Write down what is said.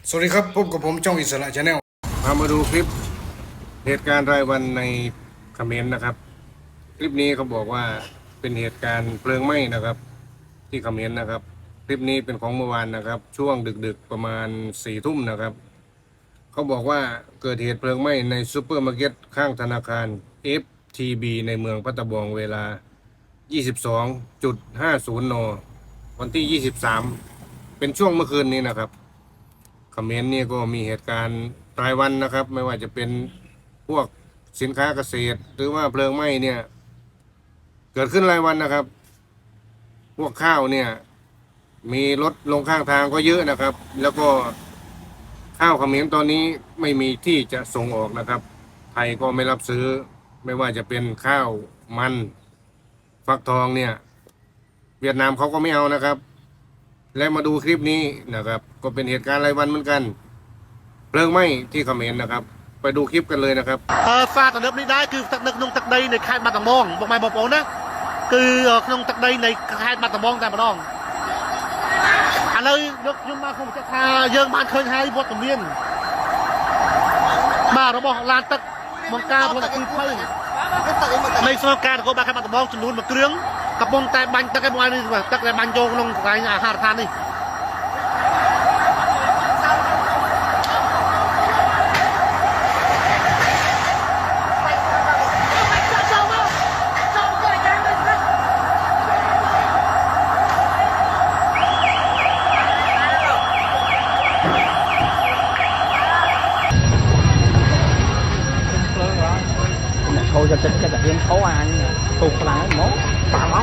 สวัสดีครับพบกับผมจ้องอิสระชาแนลพามาดูคลิปเหตุการณ์รายวันในเขมรนะครับคลิปนี้เขาบอกว่าเป็นเหตุการณ์เพลิงไหม้นะครับที่เขมรนะครับคลิปนี้เป็นของเมื่อวานนะครับช่วงดึกๆประมาณ4 ทุ่มนะครับเขาบอกว่าเกิดเหตุเพลิงไหม้ในซูเปอร์มาร์เก็ตข้างธนาคาร FTB ในเมืองพัตตาบองเวลา 22.50 นวันที่ 23เป็นช่วงเมื่อคืนนี้นะครับเขมรนี่ก็มีเหตุการณ์รายวันนะครับไม่ว่าจะเป็นพวกสินค้าเกษตรหรือว่าเพลิงไหม้เนี่ยเกิดขึ้นรายวันนะครับพวกข้าวเนี่ยมีรถลงข้างทางก็เยอะนะครับ แล้วก็ข้าวเขมรตอนนี้ไม่มีที่จะส่งออกนะครับไทยก็ไม่รับซื้อไม่ว่าจะเป็นข้าวมันฟักทองเนี่ยเวียดนามเขาก็ไม่เอานะครับและมาดูคลิปนี้นะครับก็เป็นเหตุการณ์รายวันเหมือนกันเพลิงไหม้ที่เขมรนะครับไปดูคลิปกันเลยนะครับฟาตอนนี้ได้คือตักนึกนงตักใดในค่ายมาตะมองบอกไม่บอกโอ้นะคือขนมตักใดในค่ายมาตะมองแต่มาดองอะไรยกยมมาคงจะพาเยิงบ้านเคยให้บทตำเรียนมาเราบอกลานตักมองกาพลังคือไพ่ในสถานการณ์ก็มาค่ายมาตะมองจำนวนมาเครื่องกับมองแต่บันตักไอ้บันนี่ตักแต่บันโยงลงรายอาหารทานนี่thôi cho tính cho cả em xấu anh tụt lại nó bà máu